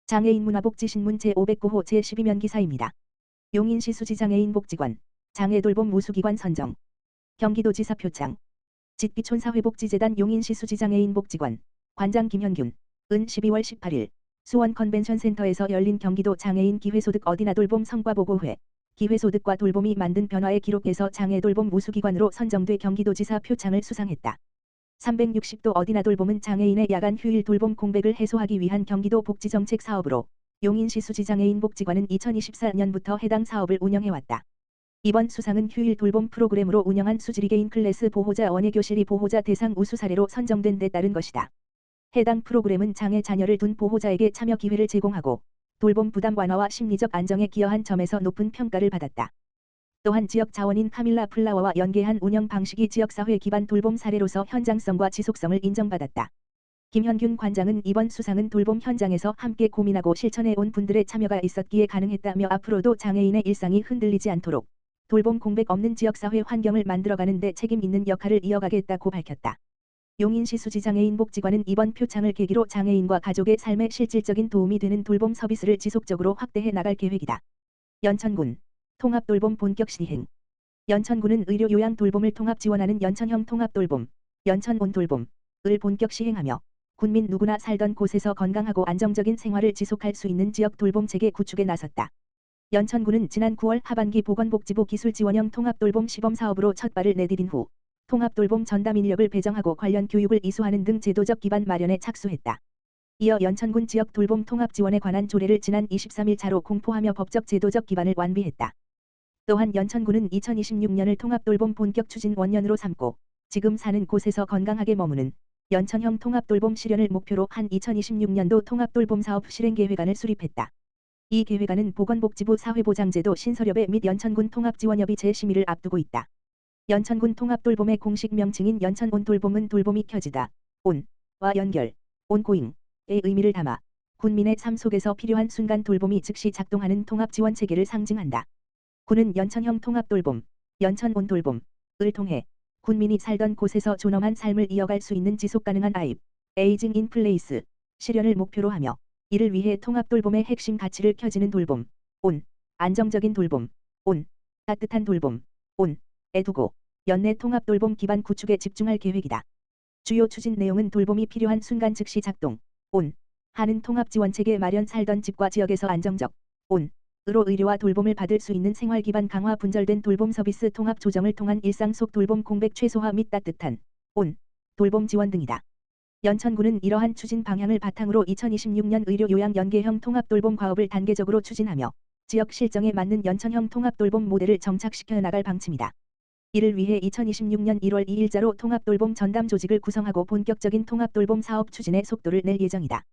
장애인 문화복지신문 제509호 제12면 기사입니다. 용인시 수지장애인 복지관, 장애돌봄 우수기관 선정. 경기도지사 표창. 짓기촌사회복지재단 용인시 수지장애인 복지관, 관장 김현균. 은 12월 18일, 수원 컨벤션센터에서 열린 경기도 장애인 기회소득 어디나 돌봄 성과보고회. 기회소득과 돌봄이 만든 변화의 기록에서 장애돌봄 우수기관으로 선정돼 경기도지사 표창을 수상했다. 360도 어디나 돌봄은 장애인의 야간 휴일 돌봄 공백을 해소하기 위한 경기도 복지정책 사업으로 용인시 수지장애인 복지관은 2024년부터 해당 사업을 운영해왔다. 이번 수상은 휴일 돌봄 프로그램으로 운영한 수지리게인 클래스 보호자 원예교실이 보호자 대상 우수 사례로 선정된 데 따른 것이다. 해당 프로그램은 장애 자녀를 둔 보호자에게 참여 기회를 제공하고 돌봄 부담 완화와 심리적 안정에 기여한 점에서 높은 평가를 받았다. 또한 지역 자원인 카밀라 플라워와 연계한 운영 방식이 지역사회 기반 돌봄 사례로서 현장성과 지속성을 인정받았다. 김현균 관장은 이번 수상은 돌봄 현장에서 함께 고민하고 실천해 온 분들의 참여가 있었기에 가능했다며 앞으로도 장애인의 일상이 흔들리지 않도록 돌봄 공백 없는 지역사회 환경을 만들어가는 데 책임 있는 역할을 이어가겠다고 밝혔다. 용인시 수지장애인 복지관은 이번 표창을 계기로 장애인과 가족의 삶에 실질적인 도움이 되는 돌봄 서비스를 지속적으로 확대해 나갈 계획이다. 연천군 통합돌봄 본격 시행. 연천군은 의료요양돌봄을 통합 지원하는 연천형 통합돌봄, 연천온돌봄을 본격 시행하며 군민 누구나 살던 곳에서 건강하고 안정적인 생활을 지속할 수 있는 지역 돌봄 체계 구축에 나섰다. 연천군은 지난 9월 하반기 보건복지부 기술지원형 통합돌봄 시범사업으로 첫 발을 내디딘 후 통합돌봄 전담 인력을 배정하고 관련 교육을 이수하는 등 제도적 기반 마련에 착수했다. 이어 연천군 지역 돌봄 통합 지원에 관한 조례를 지난 23일 자로 공포하며 법적 제도적 기반을 완비했다. 또한 연천군은 2026년을 통합돌봄 본격 추진 원년으로 삼고 지금 사는 곳에서 건강하게 머무는 연천형 통합돌봄 실현을 목표로 한 2026년도 통합돌봄 사업 실행계획안을 수립했다. 이 계획안은 보건복지부 사회보장제도 신설협의 및 연천군 통합지원협의 재심의를 앞두고 있다. 연천군 통합돌봄의 공식 명칭인 연천온돌봄은 돌봄이 켜지다, 온와 연결, 온고잉의 의미를 담아 군민의 삶 속에서 필요한 순간 돌봄이 즉시 작동하는 통합지원 체계를 상징한다. 군은 연천형 통합돌봄, 연천온돌봄을 통해 군민이 살던 곳에서 존엄한 삶을 이어갈 수 있는 지속가능한 에이징 인 플레이스 실현을 목표로 하며 이를 위해 통합돌봄의 핵심 가치를 켜지는 돌봄, 온, 안정적인 돌봄, 온, 따뜻한 돌봄, 온에 두고 연내 통합돌봄 기반 구축에 집중할 계획이다. 주요 추진 내용은 돌봄이 필요한 순간 즉시 작동, 온, 하는 통합지원체계 마련 살던 집과 지역에서 안정적, 온으로 의료와 돌봄을 받을 수 있는 생활 기반 강화 분절된 돌봄 서비스 통합 조정을 통한 일상 속 돌봄 공백 최소화 및 따뜻한, 온, 돌봄 지원 등이다. 연천군은 이러한 추진 방향을 바탕으로 2026년 의료요양 연계형 통합돌봄 과업을 단계적으로 추진하며 지역 실정에 맞는 연천형 통합돌봄 모델을 정착시켜 나갈 방침이다. 이를 위해 2026년 1월 2일자로 통합돌봄 전담 조직을 구성하고 본격적인 통합돌봄 사업 추진에 속도를 낼 예정이다.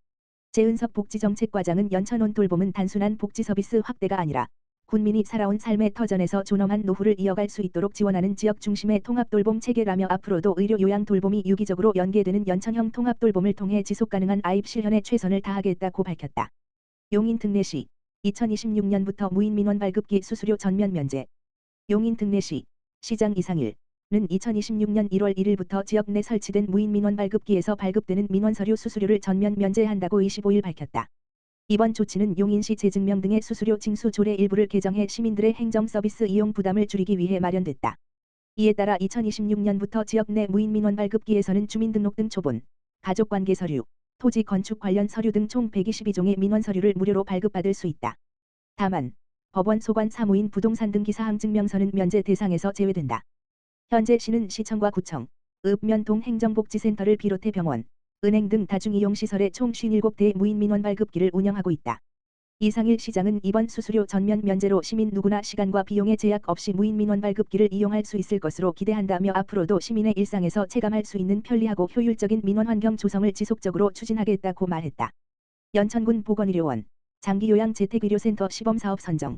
재은석 복지정책과장은 연천온돌봄은 단순한 복지 서비스 확대가 아니라 군민이 살아온 삶의 터전에서 존엄한 노후를 이어갈 수 있도록 지원하는 지역 중심의 통합돌봄 체계라며 앞으로도 의료요양돌봄이 유기적으로 연계되는 연천형 통합돌봄을 통해 지속가능한 실현에 최선을 다하겠다고 밝혔다. 용인 특례시 2026년부터 무인민원 발급기 수수료 전면 면제. 용인 특례시 시장 이상일은 2026년 1월 1일부터 지역 내 설치된 무인민원 발급기에서 발급되는 민원서류 수수료를 전면 면제한다고 25일 밝혔다. 이번 조치는 용인시 재증명 등의 수수료 징수 조례 일부를 개정해 시민들의 행정 서비스 이용 부담을 줄이기 위해 마련됐다. 이에 따라 2026년부터 지역 내 무인민원 발급기에서는 주민등록등 초본, 가족관계 서류, 토지 건축 관련 서류 등 총 122종의 민원 서류를 무료로 발급받을 수 있다. 다만 법원 소관 사무인 부동산 등기 사항 증명서는 면제 대상에서 제외된다. 현재 시는 시청과 구청, 읍면동 행정복지센터를 비롯해 병원, 은행 등 다중이용시설에 총 57대의 무인민원 발급기를 운영하고 있다. 이상일 시장은 이번 수수료 전면 면제로 시민 누구나 시간과 비용에 제약 없이 무인민원 발급기를 이용할 수 있을 것으로 기대한다며 앞으로도 시민의 일상에서 체감할 수 있는 편리하고 효율적인 민원 환경 조성을 지속적으로 추진하겠다고 말했다. 연천군 보건의료원, 장기요양 재택의료센터 시범사업 선정.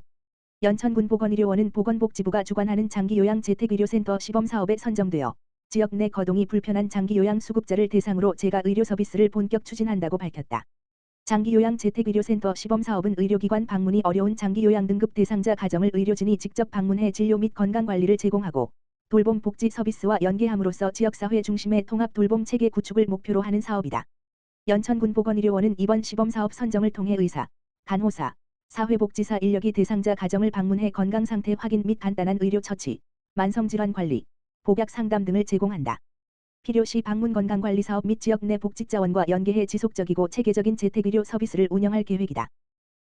연천군 보건의료원은 보건복지부가 주관하는 장기요양 재택의료센터 시범사업에 선정되어 지역 내 거동이 불편한 장기요양 수급자를 대상으로 재가 의료 서비스를 본격 추진한다고 밝혔다. 장기요양 재택의료센터 시범사업은 의료기관 방문이 어려운 장기요양 등급 대상자 가정을 의료진이 직접 방문해 진료 및 건강관리를 제공하고 돌봄 복지 서비스와 연계함으로써 지역사회 중심의 통합 돌봄 체계 구축을 목표로 하는 사업이다. 연천군 보건의료원은 이번 시범사업 선정을 통해 의사, 간호사, 사회복지사 인력이 대상자 가정을 방문해 건강상태 확인 및 간단한 의료 처치, 만성질환 관리, 복약 상담 등을 제공한다. 필요시 방문 건강관리사업 및 지역 내 복지자원과 연계해 지속적이고 체계적인 재택의료 서비스를 운영할 계획이다.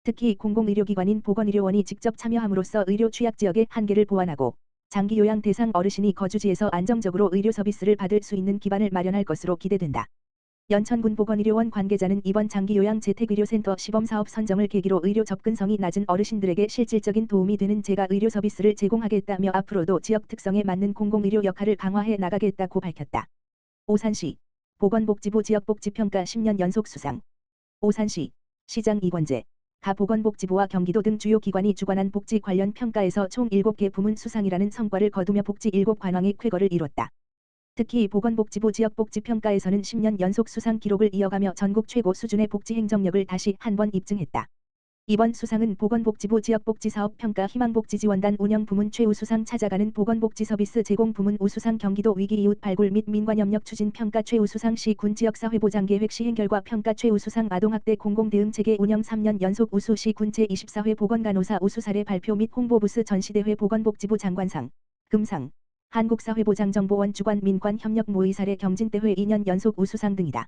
특히 공공의료기관인 보건의료원이 직접 참여함으로써 의료 취약지역의 한계를 보완하고 장기 요양 대상 어르신이 거주지에서 안정적으로 의료 서비스를 받을 수 있는 기반을 마련할 것으로 기대된다. 연천군 보건의료원 관계자는 이번 장기요양 재택의료센터 시범사업 선정을 계기로 의료 접근성이 낮은 어르신들에게 실질적인 도움이 되는 재가 의료 서비스를 제공하겠다며 앞으로도 지역 특성에 맞는 공공의료 역할을 강화해 나가겠다고 밝혔다. 오산시 보건복지부 지역복지평가 10년 연속 수상. 오산시 시장 이권재 가 보건복지부와 경기도 등 주요 기관이 주관한 복지 관련 평가에서 총 7개 부문 수상이라는 성과를 거두며 복지 7관왕의 쾌거를 이뤘다. 특히 보건복지부 지역복지평가에서는 10년 연속 수상 기록을 이어가며 전국 최고 수준의 복지 행정력을 다시 한번 입증했다. 이번 수상은 보건복지부 지역복지사업평가 희망복지지원단 운영 부문 최우수상 찾아가는 보건복지 서비스 제공 부문 우수상 경기도 위기이웃 발굴 및 민관협력 추진 평가 최우수상 시군 지역사회보장계획 시행 결과 평가 최우수상 아동학대 공공대응체계 운영 3년 연속 우수 시군 제24회 보건간호사 우수사례 발표 및 홍보부스 전시대회 보건복지부 장관상, 금상, 한국사회보장정보원 주관 민관협력 모의사례 경진대회 2년 연속 우수상 등이다.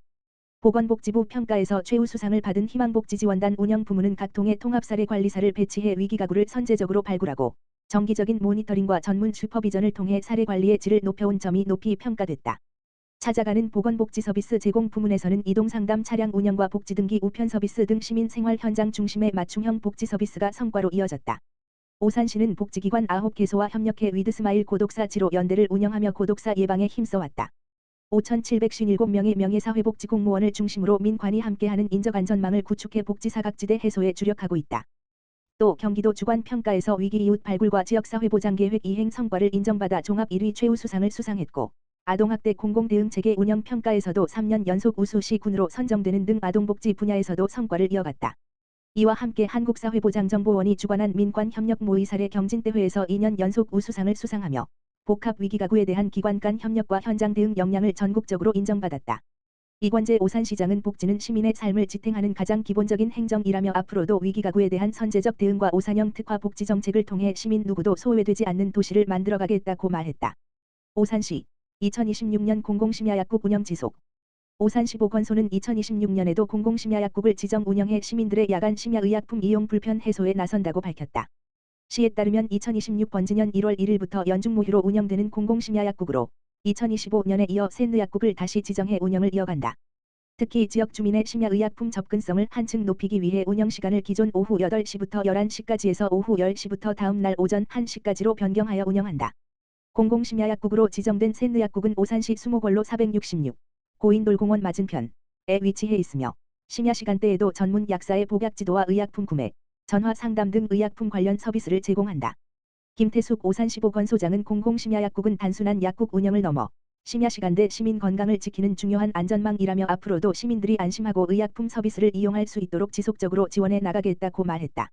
보건복지부 평가에서 최우수상을 받은 희망복지지원단 운영 부문은 각 통의 통합사례관리사를 배치해 위기가구를 선제적으로 발굴하고 정기적인 모니터링과 전문 슈퍼비전을 통해 사례관리의 질을 높여온 점이 높이 평가됐다. 찾아가는 보건복지 서비스 제공 부문에서는 이동상담 차량 운영과 복지등기 우편 서비스 등 시민생활 현장 중심의 맞춤형 복지 서비스가 성과로 이어졌다. 오산시는 복지기관 9개소와 협력해 위드스마일 고독사 지로 연대를 운영하며 고독사 예방에 힘써왔다. 5,757명의 명예사회복지 공무원을 중심으로 민관이 함께하는 인적안전망을 구축해 복지사각지대 해소에 주력하고 있다. 또 경기도 주관평가에서 위기이웃 발굴과 지역사회보장계획 이행 성과를 인정받아 종합 1위 최우수상을 수상했고 아동학대 공공대응체계 운영평가에서도 3년 연속 우수시군으로 선정되는 등 아동복지 분야에서도 성과를 이어갔다. 이와 함께 한국사회보장정보원이 주관한 민관협력 모의사례 경진대회에서 2년 연속 우수상을 수상하며 복합위기가구에 대한 기관 간 협력과 현장 대응 역량을 전국적으로 인정받았다. 이권재 오산시장은 복지는 시민의 삶을 지탱하는 가장 기본적인 행정이라며 앞으로도 위기가구에 대한 선제적 대응과 오산형 특화 복지 정책을 통해 시민 누구도 소외되지 않는 도시를 만들어가겠다고 말했다. 오산시 2026년 공공심야약국 운영 지속. 오산시 보건소는 2026년에도 공공심야약국을 지정 운영해 시민들의 야간 심야의약품 이용 불편 해소에 나선다고 밝혔다. 시에 따르면 2026번지년 1월 1일부터 연중무휴로 운영되는 공공심야약국으로 2025년에 이어 샌느약국을 다시 지정해 운영을 이어간다. 특히 지역 주민의 심야의약품 접근성을 한층 높이기 위해 운영시간을 기존 오후 8시부터 11시까지에서 오후 10시부터 다음 날 오전 1시까지로 변경하여 운영한다. 공공심야약국으로 지정된 샌느약국은 오산시 수목원로 466, 고인돌공원 맞은편에 위치해 있으며 심야시간대에도 전문 약사의 복약지도와 의약품 구매, 전화 상담 등 의약품 관련 서비스를 제공한다. 김태숙 오산시 보건소장은 공공심야약국은 단순한 약국 운영을 넘어 심야시간대 시민 건강을 지키는 중요한 안전망이라며 앞으로도 시민들이 안심하고 의약품 서비스를 이용할 수 있도록 지속적으로 지원해 나가겠다고 말했다.